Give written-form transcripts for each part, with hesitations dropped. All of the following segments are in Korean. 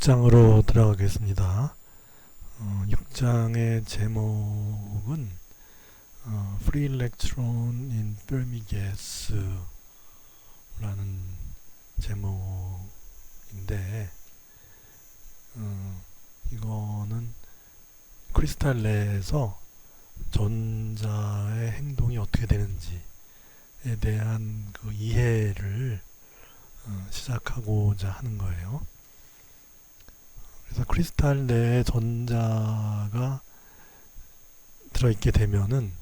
6장으로 들어가겠습니다. 6장의 제목은 Free Electron in Fermi Gas 라는 제목인데 이거는 크리스탈 내에서 전자의 행동이 어떻게 되는지에 대한 그 이해를 시작하고자 하는 거예요. 그래서 크리스탈 내에 전자가 들어있게 되면은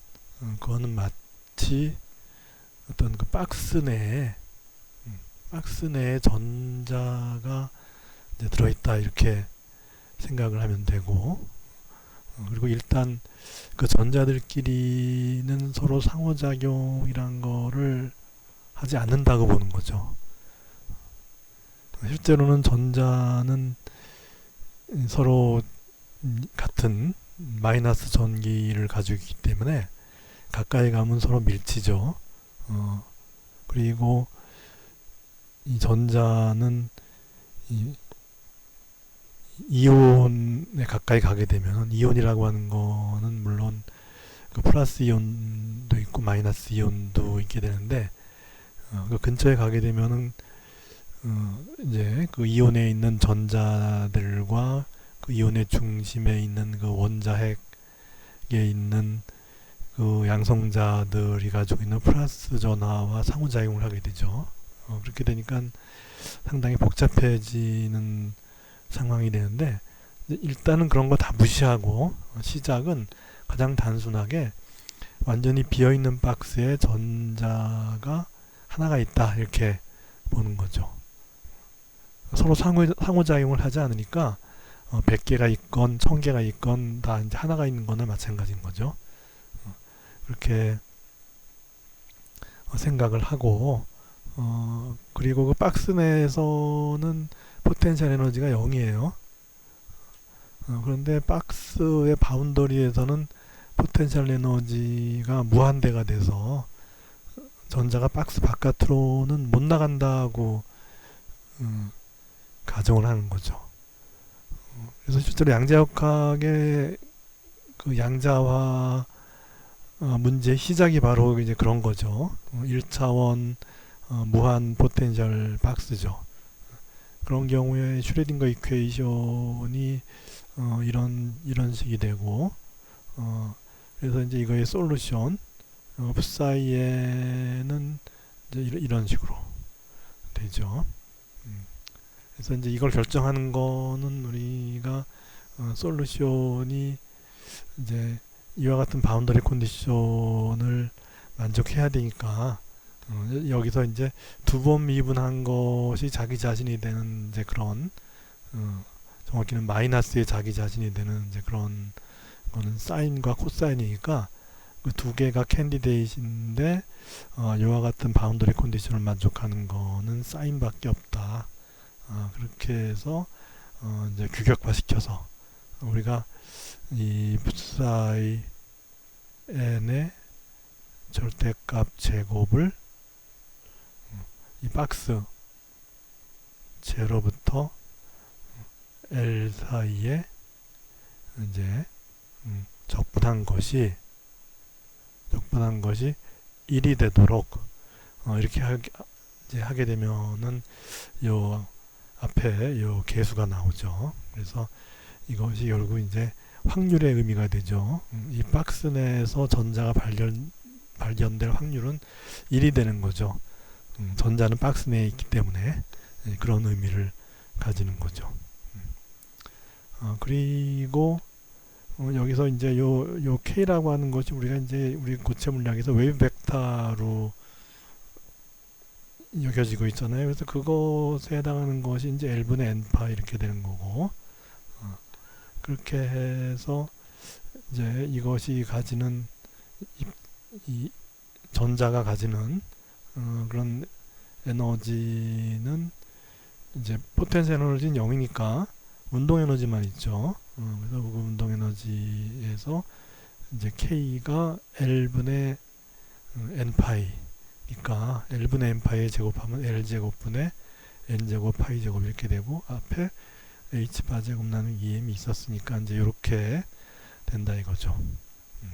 그거는 마치 어떤 그 박스 내에 전자가 이제 들어있다 이렇게 생각을 하면 되고, 그리고 일단 그 전자들끼리는 서로 상호작용이란 거를 하지 않는다고 보는 거죠. 실제로는 전자는 서로 같은 마이너스 전기를 가지고 있기 때문에 가까이 가면 서로 밀치죠. 그리고 이 전자는 이온에 가까이 가게 되면, 이온이라고 하는 거는 물론 그 플러스 이온도 있고 마이너스 이온도 있게 되는데, 그 근처에 가게 되면은 이제 그 이온에 있는 전자들과 그 이온의 중심에 있는 그 원자핵에 있는 그 양성자들이 가지고 있는 플러스 전하와 상호작용을 하게 되죠. 그렇게 되니까 상당히 복잡해지는 상황이 되는데, 일단은 그런 거 다 무시하고 시작은 가장 단순하게 완전히 비어있는 박스에 전자가 하나가 있다 이렇게 보는 거죠. 서로 상호작용을 하지 않으니까 100개가 있건 1000개가 있건 다 이제 하나가 있는 거나 마찬가지인 거죠. 그렇게 생각을 하고, 그리고 그 박스 내에서는 포텐셜 에너지가 0이에요. 그런데 박스의 바운더리에서는 포텐셜 에너지가 무한대가 돼서 전자가 박스 바깥으로는 못 나간다고 가정을 하는 거죠. 그래서 실제로 양자역학의 그 양자화 문제의 시작이 바로 이제 그런 거죠. 1차원 무한 포텐셜 박스죠. 그런 경우에 슈레딩거 이퀘이션이 이런 식이 되고, 그래서 이제 이거의 솔루션 F사이에는 이제 이런 식으로 되죠. 그래서 이제 이걸 결정하는 거는 우리가 솔루션이 이제 이와 같은 바운더리 컨디션을 만족해야 되니까, 여기서 이제 두 번 미분한 것이 자기 자신이 되는 이제 그런, 정확히는 마이너스의 자기 자신이 되는 이제 그런 거는 사인과 코사인이니까 그 두 개가 캔디데이트인데, 이와 같은 바운더리 컨디션을 만족하는 거는 사인밖에 없다. 그렇게 해서 이제 규격화시켜서 우리가 이 F사이 n의 절대값 제곱을 이 박스 제로부터 L 사이에 이제 적분한 것이 1이 되도록 이렇게 하게 되면은 요 앞에 요 계수가 나오죠. 그래서 이것이 결국 이제 확률의 의미가 되죠. 이 박스 내에서 전자가 발견될 확률은 1이 되는 거죠. 전자는 박스 내에 있기 때문에 그런 의미를 가지는 거죠. 그리고 여기서 이제 요 K라고 하는 것이 우리가 이제 우리 고체 물리학에서 웨이브 벡터로 여겨지고 있잖아요. 그래서 그것에 해당하는 것이 이제 L분의 N파 이렇게 되는 거고, 그렇게 해서 이제 이것이 가지는 이 전자가 가지는 그런 에너지는 이제 포텐셜 에너지는 0이니까 운동 에너지만 있죠. 그래서 그 운동 에너지에서 이제 K가 L분의 N파이니까 L분의 N파이 제곱하면 L제곱분의 N제곱 파이 제곱 이렇게 되고, 앞에 h 바 제곱 나누기 2m이 있었으니까 이제 이렇게 된다 이거죠.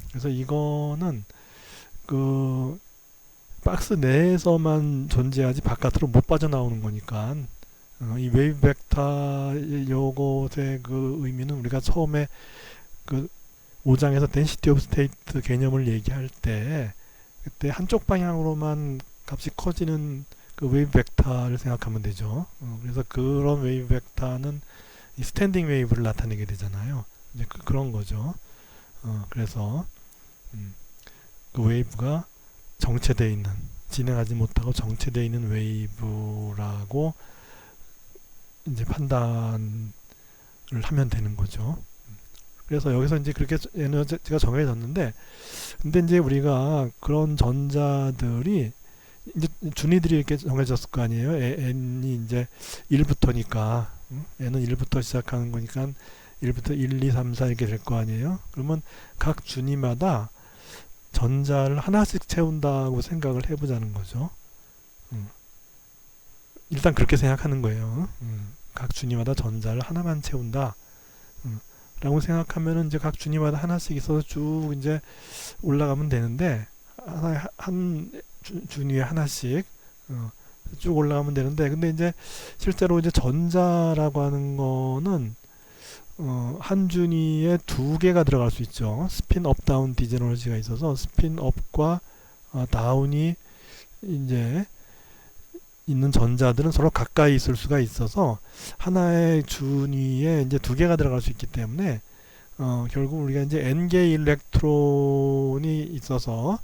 그래서 이거는 그 박스 내에서만 존재하지 바깥으로 못 빠져나오는 거니까 이 웨이브 벡터 요것의 그 의미는 우리가 처음에 그 5장에서 density of state 개념을 얘기할 때 그때 한쪽 방향으로만 값이 커지는 그 웨이브 벡터를 생각하면 되죠. 그래서 그런 웨이브 벡터는 이 스탠딩 웨이브를 나타내게 되잖아요. 이제 그런 거죠. 그래서 그 웨이브가 정체되어 있는, 진행하지 못하고 정체되어 있는 웨이브라고 이제 판단을 하면 되는 거죠. 그래서 여기서 이제 그렇게 에너지가 정해졌는데, 근데 이제 우리가 그런 전자들이 이제 준위들이 이렇게 정해졌을 거 아니에요. n이 이제 1부터니까 n은 1부터 시작하는 거니까 1부터 1, 2, 3, 4 이렇게 될 거 아니에요. 그러면 각 준위마다 전자를 하나씩 채운다고 생각을 해보자는 거죠. 일단 그렇게 생각하는 거예요. 각 준위마다 전자를 하나만 채운다. 라고 생각하면은 이제 각 준위마다 하나씩 있어서 쭉 이제 올라가면 되는데, 한 준위에 하나씩 쭉 올라가면 되는데, 근데 이제 실제로 이제 전자라고 하는 거는 한 준위에 두 개가 들어갈 수 있죠. 스핀 업 다운 디제너러지가 있어서 스핀 업과 다운이 이제 있는 전자들은 서로 가까이 있을 수가 있어서 하나의 준위에 이제 두 개가 들어갈 수 있기 때문에 결국 우리가 이제 n개의 일렉트론이 있어서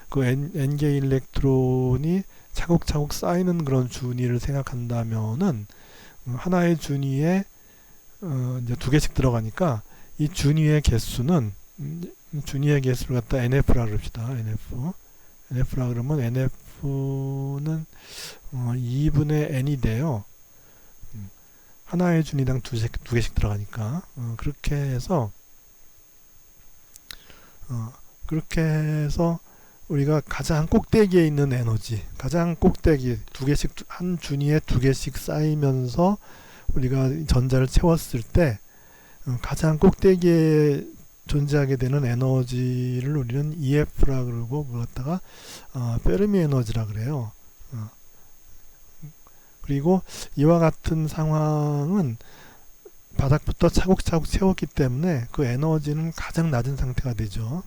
그 n개의 일렉트론이 차곡차곡 쌓이는 그런 준위를 생각한다면은 하나의 준위에 이제 두 개씩 들어가니까 이 준위의 개수는 준위의 개수를 갖다 nf라 그럽시다. nf라 그러면 nf는 2분의 n이 돼요. 하나의 준위당 두 개씩 들어가니까 그렇게 해서 우리가 가장 꼭대기에 있는 에너지, 가장 꼭대기 두 개씩, 한 준위에 두 개씩 쌓이면서 우리가 전자를 채웠을 때 가장 꼭대기에 존재하게 되는 에너지를 우리는 EF라 그러고 그러다가 페르미 에너지라 그래요. 그리고 이와 같은 상황은 바닥부터 차곡차곡 채웠기 때문에 그 에너지는 가장 낮은 상태가 되죠.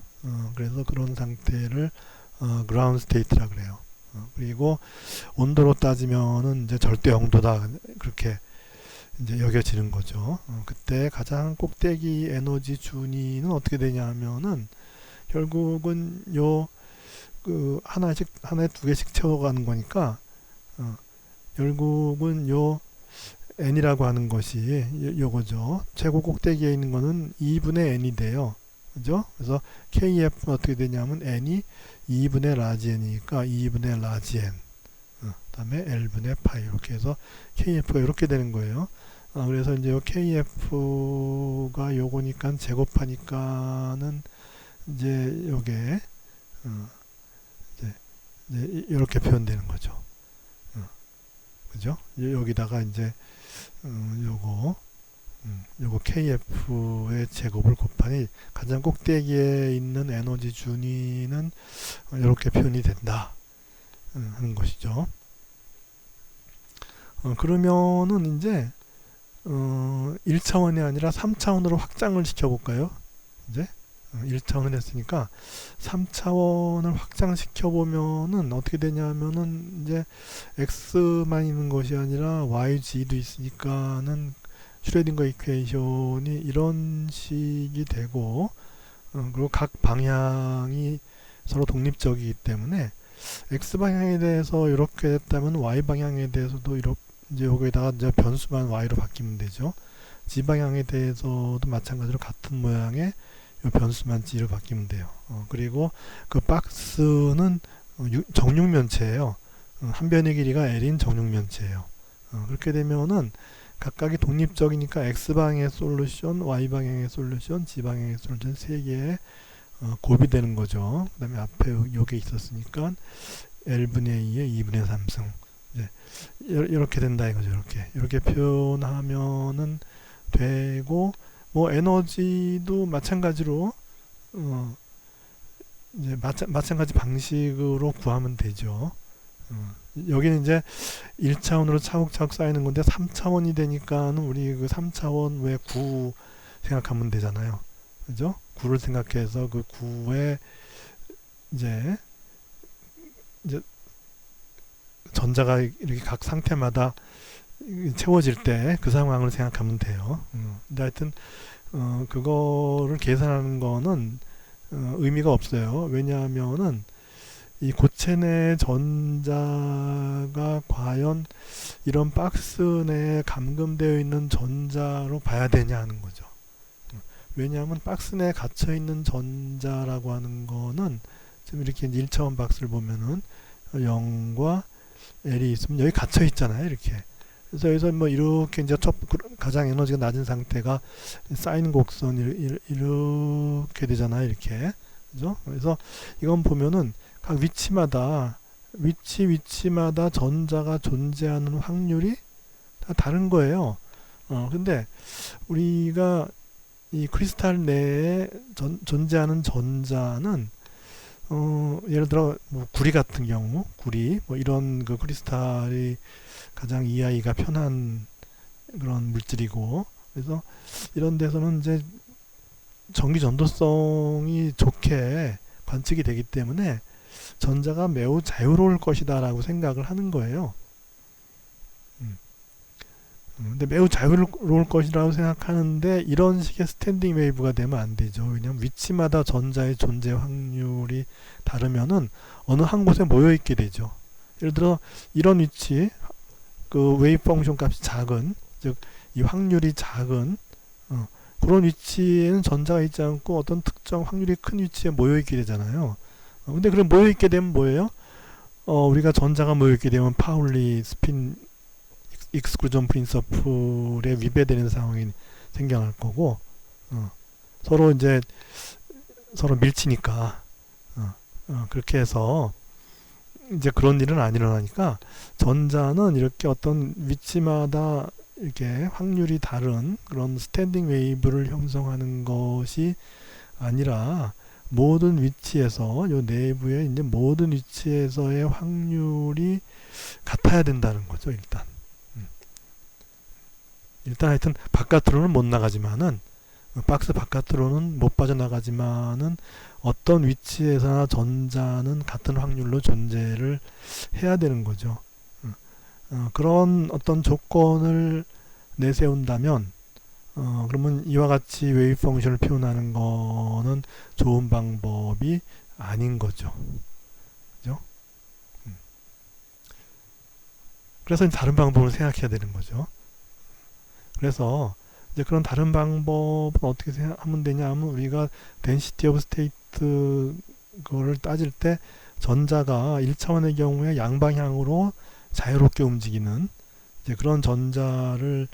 그래서 그런 상태를 그라운드 스테이트라 그래요. 그리고 온도로 따지면은 이제 절대 영도다 그렇게 이제 여겨지는 거죠. 그때 가장 꼭대기 에너지 준위는 어떻게 되냐 하면은 결국은 하나에 두 개씩 채워가는 거니까 결국은 n이라고 하는 것이 요거죠. 최고 꼭대기에 있는 거는 2분의 n이 돼요. 그죠? 그래서 kf는 어떻게 되냐면 n이 2분의 라지 n이니까 2분의 라지 n 그다음에 l분의 파이 이렇게 해서 kf가 이렇게 되는 거예요. 그래서 이제 요 kf가 요거니까 제곱하니까는 이제 요게 이제 이렇게 표현되는 거죠. 그죠? 여기다가 이제 요거 kf의 제곱을 곱하니 가장 꼭대기에 있는 에너지 준위는 이렇게 표현이 된다 하는 것이죠. 그러면은 이제 1차원이 아니라 3차원으로 확장을 시켜볼까요? 이제 1차원을 했으니까 3차원을 확장시켜보면은 어떻게 되냐면은 이제 x만 있는 것이 아니라 yg도 있으니까는 슈레딩거 이퀘이션이 이런 식이 되고 그리고 각 방향이 서로 독립적이기 때문에 x방향에 대해서 이렇게 했다면 y방향에 대해서도 이렇게 이제 여기다가 이제 변수만 y로 바뀌면 되죠. g방향에 대해서도 마찬가지로 같은 모양의 변수만 g로 바뀌면 돼요. 그리고 그 박스는 정육면체예요. 한 변의 길이가 l인 정육면체예요. 그렇게 되면은 각각이 독립적이니까 x방향의 솔루션, y방향의 솔루션, g방향의 솔루션 세 개의 곱이 되는 거죠. 그 다음에 앞에 요게 있었으니까 l분의 2에 2분의 3승 이렇게 된다 이거죠. 이렇게 표현하면은 되고, 뭐 에너지도 마찬가지로 이제 마찬가지 방식으로 구하면 되죠. 여기는 이제 1차원으로 차곡차곡 쌓이는 건데 3차원이 되니까는 우리 그 3차원 왜 구 생각하면 되잖아요. 그죠? 구를 생각해서 그 구에 이제 전자가 이렇게 각 상태마다 채워질 때 그 상황을 생각하면 돼요. 근데 하여튼 그거를 계산하는 거는 의미가 없어요. 왜냐하면은 이 고체 내 전자가 과연 이런 박스 내에 감금되어 있는 전자로 봐야 되냐 하는 거죠. 왜냐하면 박스 내에 갇혀 있는 전자라고 하는 거는 지금 이렇게 1차원 박스를 보면은 0과 L이 있으면 여기 갇혀 있잖아요. 이렇게. 그래서 여기서 뭐 이렇게 이제 가장 에너지가 낮은 상태가 사인 곡선 이렇게 되잖아요. 이렇게. 그죠? 그래서 이건 보면은 각 위치마다 전자가 존재하는 확률이 다 다른 거예요. 근데 우리가 이 크리스탈 내에 존재하는 전자는 예를 들어 뭐 구리 같은 경우, 구리 뭐 이런 그 크리스탈이 가장 이해하기가 편한 그런 물질이고, 그래서 이런 데서는 이제 전기 전도성이 좋게 관측이 되기 때문에 전자가 매우 자유로울 것이다 라고 생각을 하는 거예요. 근데 매우 자유로울 것이라고 생각하는데 이런 식의 스탠딩 웨이브가 되면 안 되죠. 왜냐하면 위치마다 전자의 존재 확률이 다르면은 어느 한 곳에 모여 있게 되죠. 예를 들어 이런 위치, 그 웨이브 펑션 값이 작은, 즉 이 확률이 작은 그런 위치에는 전자가 있지 않고 어떤 특정 확률이 큰 위치에 모여 있게 되잖아요. 근데 그럼 모여 있게 되면 뭐예요? 우리가 전자가 모여 있게 되면 파울리 스핀 익스클루전 프린서플에 위배되는 상황이 생겨날 거고, 서로 이제 서로 밀치니까 그렇게 해서 이제 그런 일은 안 일어나니까 전자는 이렇게 어떤 위치마다 이렇게 확률이 다른 그런 스탠딩 웨이브를 형성하는 것이 아니라 모든 위치에서 요 내부에 이제 모든 위치에서의 확률이 같아야 된다는 거죠. 일단 하여튼 바깥으로는 못 나가지만은 박스 바깥으로는 못 빠져나가지만은 어떤 위치에서나 전자는 같은 확률로 존재를 해야 되는 거죠. 그런 어떤 조건을 내세운다면 그러면 이와 같이 웨이브 펑션을 표현하는 거는 좋은 방법이 아닌 거죠. 그죠? 그래서 다른 방법을 생각해야 되는 거죠. 그래서 이제 그런 다른 방법은 어떻게 하면 되냐 하면 우리가 density of state 그거를 따질 때 전자가 1차원의 경우에 양방향으로 자유롭게 움직이는 이제 그런 전자를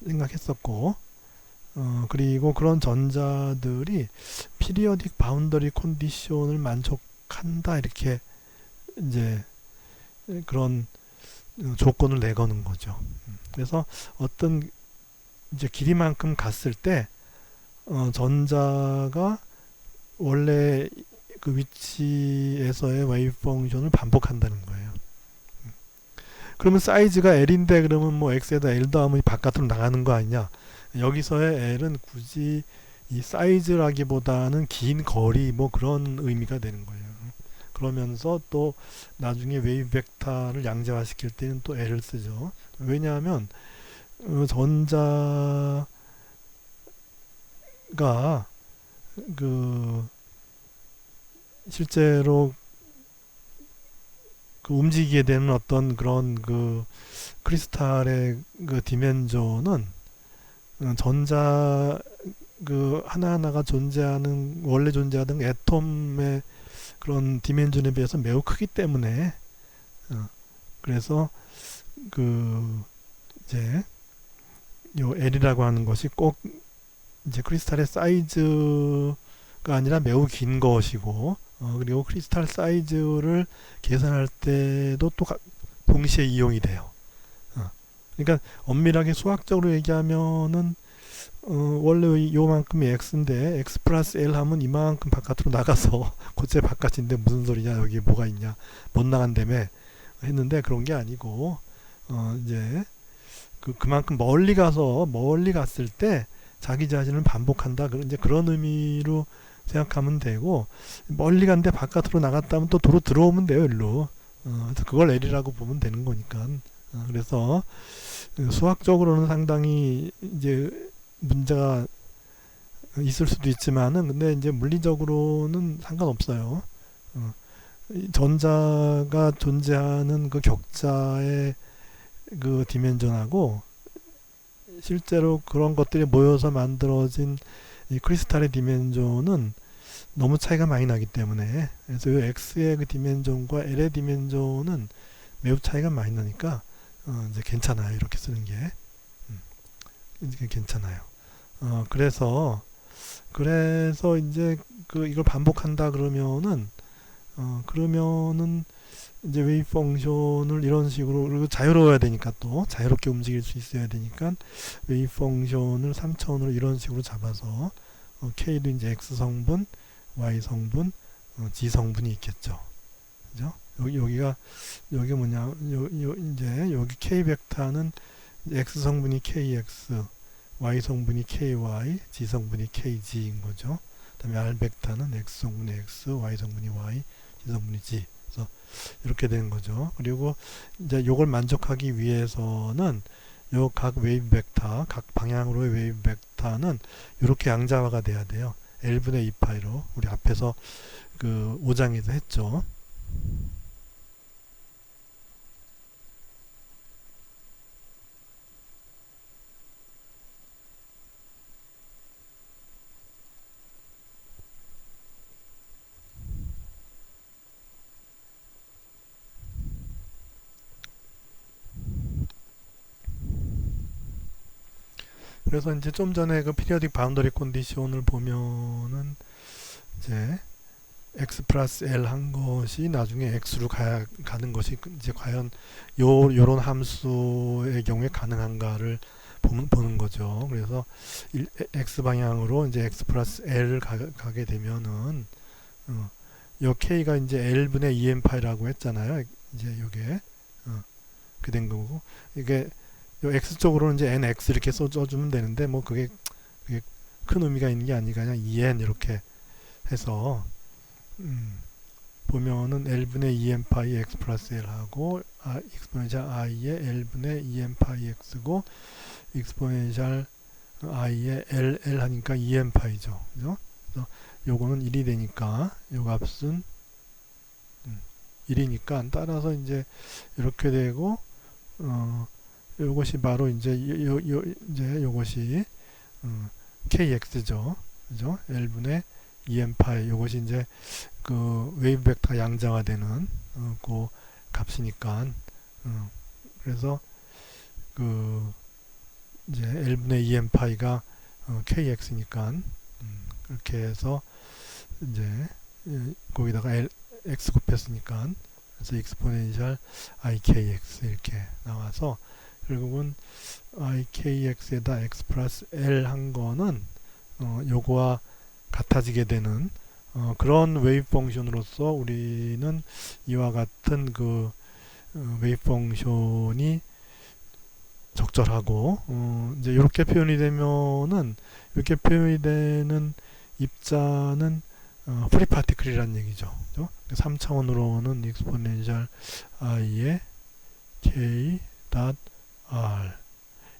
생각했었고, 그리고 그런 전자들이 periodic boundary condition을 만족한다 이렇게 이제 그런 조건을 내거는 거죠. 그래서 어떤 이제 길이만큼 갔을 때 전자가 원래 그 위치에서의 웨이브 펑션을 반복한다는 거예요. 그러면 사이즈가 L인데 그러면 뭐 X에다 L 더하면 바깥으로 나가는 거 아니냐? 여기서의 L은 굳이 이 사이즈라기보다는 긴 거리 뭐 그런 의미가 되는 거예요. 그러면서 또 나중에 웨이브 벡터를 양자화시킬 때는 또 L을 쓰죠. 왜냐하면 전자가 그 실제로 그 움직이게 되는 어떤 그런 그 크리스탈의 그 디멘전은 전자 그 하나하나가 존재하는 원래 존재하던 애톰의 그런 디멘전에 비해서 매우 크기 때문에 그래서 그 이제 요 L이라고 하는 것이 꼭 이제 크리스탈의 사이즈가 아니라 매우 긴 것이고 그리고 크리스탈 사이즈를 계산할 때도 또 동시에 이용이 돼요. 그러니까 엄밀하게 수학적으로 얘기하면은 원래 요만큼이 x인데 x 플러스 l 하면 이만큼 바깥으로 나가서 곧제 바깥인데 무슨 소리냐, 여기 뭐가 있냐, 못 나간다며 했는데, 그런 게 아니고 이제 그만큼 멀리 갔을 때 자기 자신을 반복한다, 이제 그런 의미로 생각하면 되고, 멀리 간데 바깥으로 나갔다면 또 도로 들어오면 돼요, 일로. 그래서 그걸 L이라고 보면 되는 거니까. 그래서 수학적으로는 상당히 이제 문제가 있을 수도 있지만은, 근데 이제 물리적으로는 상관없어요. 전자가 존재하는 그 격자의 그 디멘전하고 실제로 그런 것들이 모여서 만들어진 이 크리스탈의 디멘전은 너무 차이가 많이 나기 때문에, 그래서 이 X의 그 디멘전과 L의 디멘전은 매우 차이가 많이 나니까 이제 괜찮아요, 이렇게 쓰는 게. 이제 괜찮아요. 그래서 이제 이걸 반복한다 그러면은 이제 웨이브 펑션을 이런 식으로, 그리고 자유로워야 되니까, 또 자유롭게 움직일 수 있어야 되니까 웨이브 펑션을 3차원으로 이런 식으로 잡아서 K도 이제 X 성분, Y 성분, G 성분이 있겠죠. 그죠? 여기 뭐냐, 이제 여기 K 벡터는 X 성분이 KX, Y 성분이 KY, G 성분이 KG인 거죠. 그다음에 R 벡터는 X 성분이 X, Y 성분이 Y, G 성분이 G. 그래서 이렇게 되는 거죠. 그리고 이제 요걸 만족하기 위해서는 요 각 웨이브 벡터, 각 방향으로의 웨이브 벡터는 이렇게 양자화가 돼야 돼요. L분의 2파이로 우리 앞에서 그 5장에서 했죠. 그래서 이제 좀 전에 그 피리어딕 바운더리 컨디션을 보면은 이제 x 플러스 l 한 것이 나중에 x로 가는 것이 이제 과연 요런 함수의 경우에 가능한가를 보는 거죠. 그래서 x 방향으로 이제 x 플러스 l을 가게 되면은 요 k가 이제 l분의 2n파이라고 했잖아요. 이제 요게 그 된 거고, 이게 요 x 쪽으로는 이제 nx 이렇게 써주면 되는데, 뭐 그게 큰 의미가 있는 게 아니라 그냥 2n 이렇게 해서 보면은 L분의 2n파이 x 플러스 l 하고 익스포넨셜 i의 L분의 2n파이 x고, 익스포넨셜 i의 L 하니까 2n파이죠. 그죠? 그래서 요거는 1이 되니까 요 값은 1이니까 따라서 이제 이렇게 되고, 요것이 바로 이제 이제 요것이 kx죠. 그죠? L분의 2n파이, 요것이 이제 그 웨이브 벡터 양자화되는 그 값이니까, 그래서 그 이제 L분의 2n파이가 kx니까, 그렇게 해서 이제 거기다가 x 곱했으니까, 그래서 익스포넨셜 ikx 이렇게 나와서 결국은 ikx에다 x 플러스 l 한 거는 요거와 같아지게 되는 그런 웨이브 펑션으로서 우리는 이와 같은 그 웨이브 펑션이 적절하고, 이제 이렇게 표현이 되면은, 이렇게 표현이 되는 입자는 프리 파티클이라는 얘기죠. 3차원으로는 익스포넨셜 i의 k 닷 r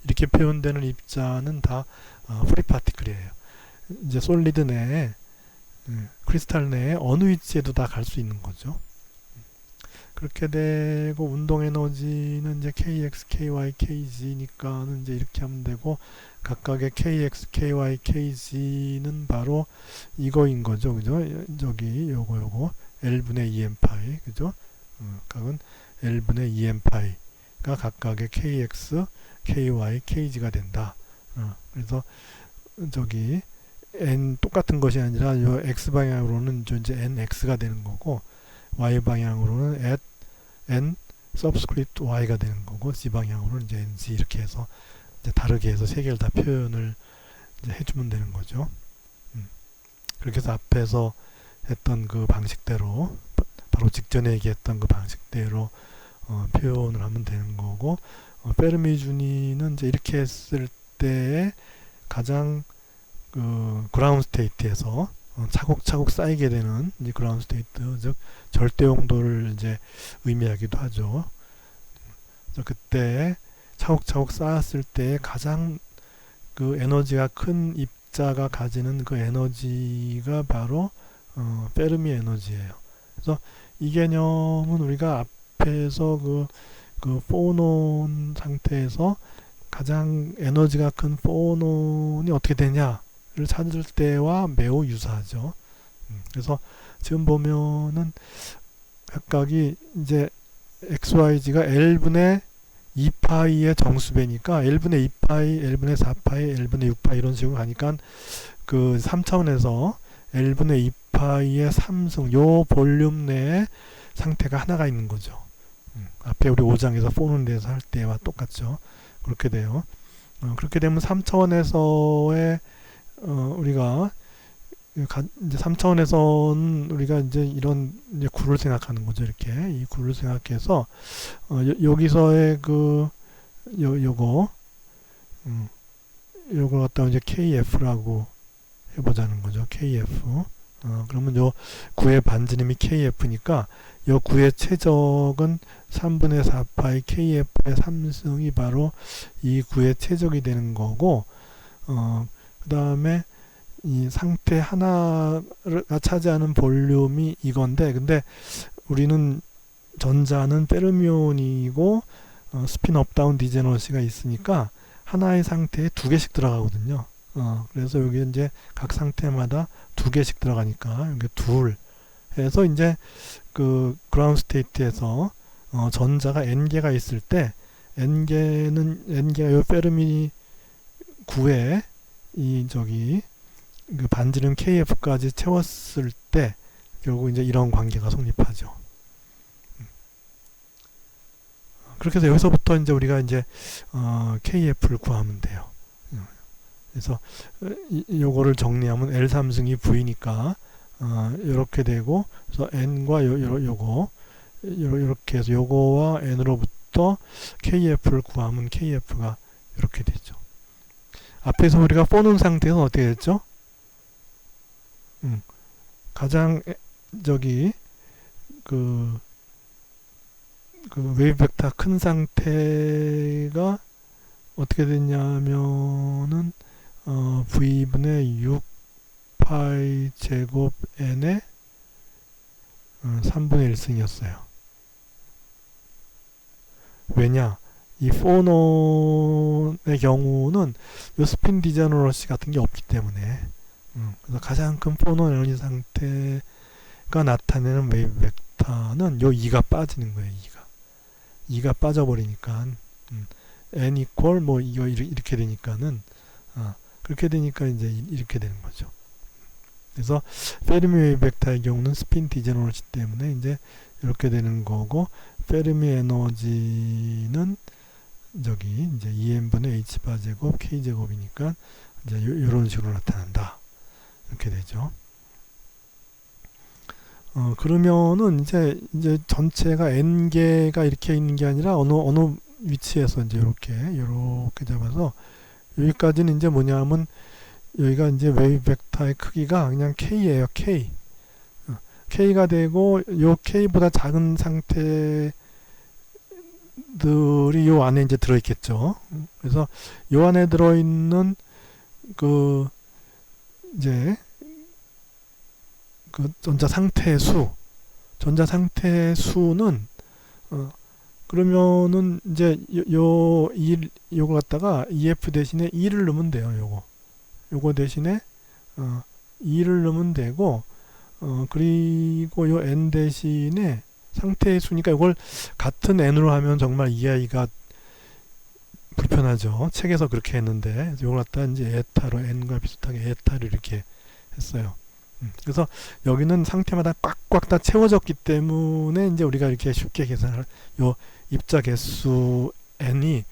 이렇게 표현되는 입자는 다 프리 파티클이에요. 이제 솔리드 내에, 크리스탈 내에 어느 위치에도 다 갈 수 있는 거죠. 그렇게 되고, 운동 에너지는 이제 kx, ky, kg니까는 이제 이렇게 하면 되고, 각각의 kx, ky, kg는 바로 이거인 거죠. 그죠? 저기 요거 L분의 2n파이, 그죠? 각은 L분의 2n파이가 각각의 kx, ky, kg가 된다. 그래서 저기 n 똑같은 것이 아니라 요 x 방향으로는 이제 nx가 되는 거고, y 방향으로는 at n subscript y가 되는 거고, z 방향으로는 이제 nz 이렇게 해서 이제 다르게 해서 세 개를 다 표현을 이제 해주면 되는 거죠. 그렇게 해서 앞에서 했던 그 방식대로, 바로 직전에 얘기했던 그 방식대로 표현을 하면 되는 거고, 페르미 준위는 이제 이렇게 했을 때에 가장 그 그라운드 스테이트에서 차곡차곡 쌓이게 되는 이제 그라운드 스테이트, 즉 절대 용도를 이제 의미하기도 하죠. 그래서 그때 차곡차곡 쌓았을 때 가장 그 에너지가 큰 입자가 가지는 그 에너지가 바로 페르미 에너지예요. 그래서 이 개념은 우리가 앞에서 그 포논 상태에서 가장 에너지가 큰 포논이 어떻게 되냐를 찾을 때와 매우 유사하죠. 그래서 지금 보면은 각각이 이제 XYZ가 L분의 2파이의 정수배니까 L분의 2파이, L분의 4파이, L분의 6파이 이런 식으로 가니까 그 3차원에서 L분의 2파이의 3승 요 볼륨 내에 상태가 하나가 있는 거죠. 앞에 우리 5장에서 포논에 대해서 할 때와 똑같죠. 그렇게 돼요. 그렇게 되면 3차원에서의 우리가 이제 3차원에서는 우리가 이제 이런 이제 구를 생각하는 거죠. 이렇게 이 구를 생각해서 여기서의 그 요거 요걸 갖다가 이제 KF라고 해보자는 거죠. KF. 그러면 요 구의 반지름이 KF니까 요 구의 최적은 3분의 4파이 KF의 3승이 바로 이 구의 최적이 되는 거고, 그 다음에 이 상태 하나가 차지하는 볼륨이 이건데, 근데 우리는 전자는 페르미온이고 스핀 업다운 디제너시가 있으니까 하나의 상태에 두 개씩 들어가거든요. 그래서 여기 이제 각 상태마다 두 개씩 들어가니까 여기 둘 해서 이제 그 그라운드 스테이트에서 전자가 n개가 있을 때 n개가 요 페르미 구에 이 저기 그 반지름 KF까지 채웠을 때 결국 이제 이런 관계가 성립하죠. 그렇게 해서 여기서부터 이제 우리가 이제 KF를 구하면 돼요. 그래서 요거를 정리하면 L3승이 V니까 이렇게 되고, 그래서 N과 요거 이렇게 해서 요거와 N으로부터 KF를 구하면 KF가 이렇게 되죠. 앞에서 우리가 포논 상태에서는 어떻게 됐죠? 가장 저기 그 웨이브 벡터 큰 상태가 어떻게 됐냐면은 V분의 6파이 제곱 N의 3분의 1승이었어요. 왜냐? 이 포논의 경우는 요 스핀 디제너러시 같은 게 없기 때문에 그래서 가장 큰 포논 에너지 상태가 나타내는 웨이브 벡터는 요 2가 빠지는 거예요. 2가 빠져버리니까 n 이퀄 뭐 이거 이렇게 되니까는 그렇게 되니까 이제 이렇게 되는 거죠. 그래서 페르미 웨이브 벡터의 경우는 스핀 디제너러시 때문에 이제 이렇게 되는 거고, 페르미 에너지는 저기 이제 2n분의 h바 제곱 k 제곱이니까 이제 이런 식으로 나타난다. 이렇게 되죠. 그러면은 이제 전체가 n개가 이렇게 있는 게 아니라 어느 위치에서 이제 이렇게 잡아서 여기까지는 이제 뭐냐면 여기가 이제 웨이브 벡터의 크기가 그냥 k예요. k가 되고 요 k보다 작은 상태들이 요 안에 이제 들어있겠죠. 그래서 요 안에 들어있는 그 이제 그 전자 상태의 수는 그러면은 이제 요거 갖다가 EF 대신에 E를 넣으면 돼요. 요거 대신에 E를 넣으면 되고, 그리고 요 N 대신에 상태의 수니까 이걸 같은 N으로 하면 정말 이해하기가 불편하죠. 책에서 그렇게 했는데 요걸 갖다 이제 에타로 N과 비슷하게 에타를 이렇게 했어요. 그래서 여기는 상태마다 꽉꽉 다 채워졌기 때문에 이제 우리가 이렇게 쉽게 계산을, 요 입자 개수 n이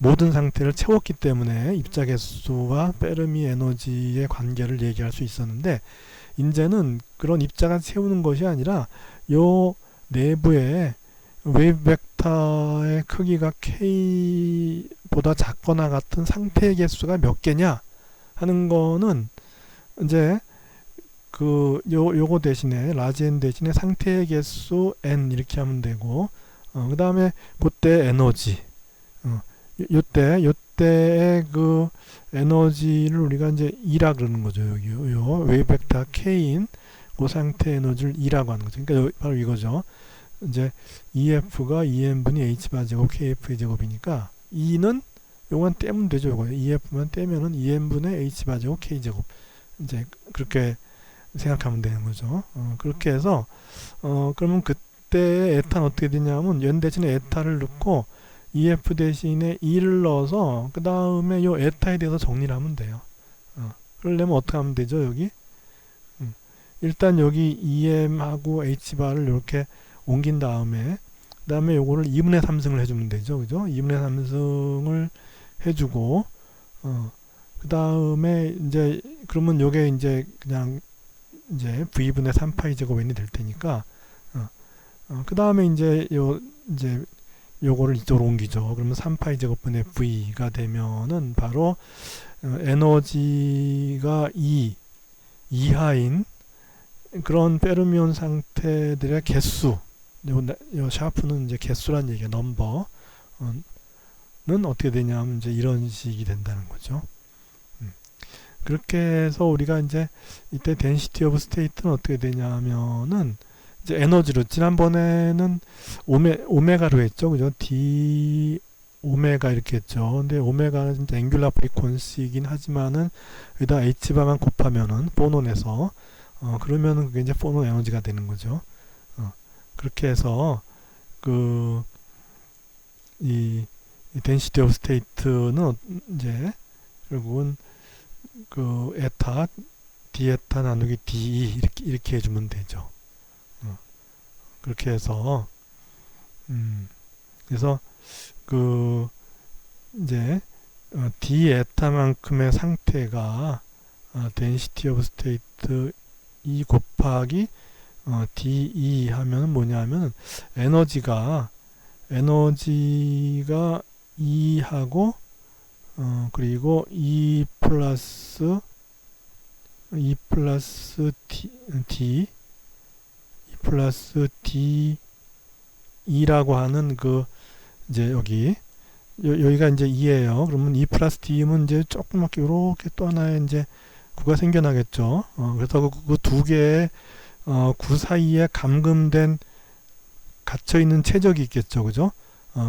모든 상태를 채웠기 때문에 입자 개수와 페르미 에너지의 관계를 얘기할 수 있었는데, 이제는 그런 입자가 채우는 것이 아니라 요 내부에 웨이브 벡터의 크기가 k보다 작거나 같은 상태의 개수가 몇 개냐 하는 거는 이제 요거 대신에 라지 n 대신에 상태의 개수 n 이렇게 하면 되고, 그 다음에 그때 에너지, 요때의 그 에너지를 우리가 이제 E라 그러는 거죠. 요 웨이브 벡터 K인 그 상태 에너지를 E라고 하는 거죠. 그러니까 바로 이거죠. 이제 EF가 EN분이 H바 제곱 KF의 제곱이니까 E는 요건 떼면 되죠. 요거 EF만 떼면은 EN분의 H바 제곱 K 제곱, 이제 그렇게 생각하면 되는 거죠. 그렇게 해서 그러면 그때 에타는 어떻게 되냐면 연 대신에 에타를 넣고 EF 대신에 E를 넣어서 그 다음에 요 에타에 대해서 정리를 하면 돼요. 그러려면 어떻게 하면 되죠? 여기 일단 여기 EM하고 H바를 이렇게 옮긴 다음에 그 다음에 요거를 2분의 3승을 해주면 되죠. 그죠? 2분의 3승을 해주고 그 다음에 이제 그러면 요게 이제 그냥 이제 V분의 3파이 제곱 n이 될 테니까 그 다음에 이제 요거를 이쪽으로 옮기죠. 그러면 3파이 제곱분의 V가 되면은 바로 에너지가 이하인 그런 페르미온 상태들의 개수, 요 샤프는 이제 개수란 얘기야. 넘버는 어떻게 되냐면 이제 이런 식이 된다는 거죠. 그렇게 해서 우리가 이제 이때 density of state는 어떻게 되냐면은 이제 에너지로, 지난번에는 오메가로 했죠. 그죠? d 오메가 이렇게 했죠. 근데 오메가는 진짜 앵귤라 프리퀀시이긴 하지만은 여기다 h바만 곱하면은 포논에서 그러면은 그게 이제 포논 에너지가 되는 거죠. 그렇게 해서 이 density of state는 이제 결국은 에타 디에타 나누기 de 이렇게 해주면 되죠. 그렇게 해서 그래서 이제 디에타만큼의 상태가 density of state E 곱하기 de 하면 뭐냐면 에너지가 E하고 그리고 E 플러스 D 플러스 D라고 하는 이제 여기가 이제 2예요. 그러면 E 플러스 D면 이제 조그맣게 요렇게 또 하나의 이제 구가 생겨나겠죠. 그래서 그 두 개의 구 사이에 감금된 갇혀있는 최적이 있겠죠. 그죠?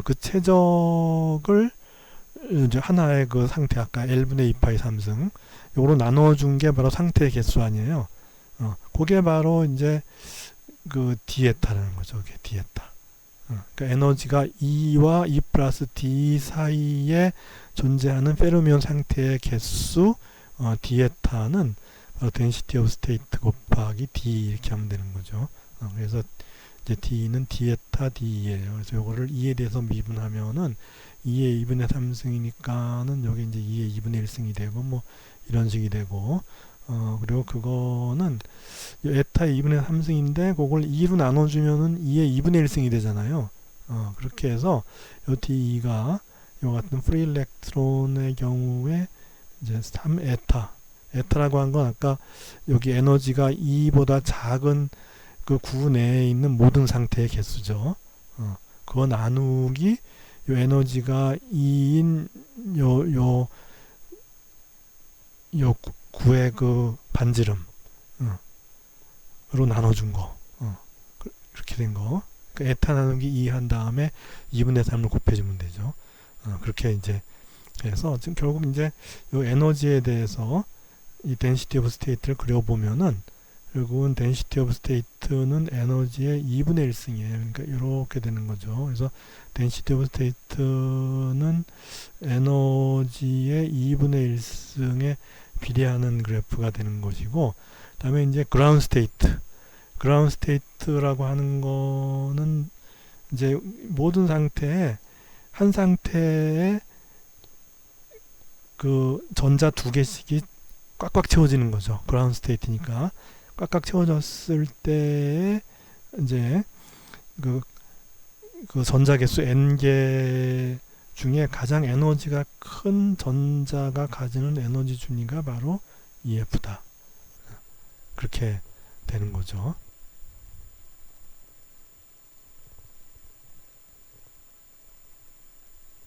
그 최적을 이제 하나의 그 상태, 아까 L분의 2파이 3승 요거로 나눠준 게 바로 상태의 개수 아니에요. 그게 바로 이제 디에타라는 거죠. 그게 디에타. 그러니까 에너지가 E와 E 플러스 D 사이에 존재하는 페르미온 상태의 개수 디에타는 바로 density of state 곱하기 D 이렇게 하면 되는 거죠. 그래서 이제 D는 디에타 D예요. 그래서 요거를 2에 대해서 미분하면은 2의 2분의 3승이니까는 여기 이제 2의 2분의 1승이 되고 뭐 이런 식이 되고 그리고 그거는 에타의 2분의 3승인데 그걸 2로 나눠주면은 2의 2분의 1승이 되잖아요. 그렇게 해서 요 D가 요 같은 프리 일렉트론의 경우에 이제 3에타라고 한 건 아까 여기 에너지가 E보다 작은 그 구 내에 있는 모든 상태의 개수죠. 그거 나누기 요 에너지가 E인 요 구의 그 반지름으로 나눠준 거. 그렇게 된 거. 그러니까 에타 나누기 2 한 다음에 2분의 3을 곱해주면 되죠. 그렇게 이제 해서 지금 결국 이제 요 에너지에 대해서 이 density of state를 그려보면은 결국은 density of state는 에너지의 2분의 1승이에요. 그러니까 이렇게 되는 거죠. 그래서 density of state는 에너지의 2분의 1승에 비례하는 그래프가 되는 것이고, 그 다음에 이제 ground state라고 하는 거는 이제 모든 상태에 한 상태에 그 전자 두 개씩이 꽉꽉 채워지는 거죠. 그라운드 스테이트니까 꽉꽉 채워졌을 때 이제 그, 그 전자 개수 n개 중에 가장 에너지가 큰 전자가 가지는 에너지 준위가 바로 EF다. 그렇게 되는 거죠.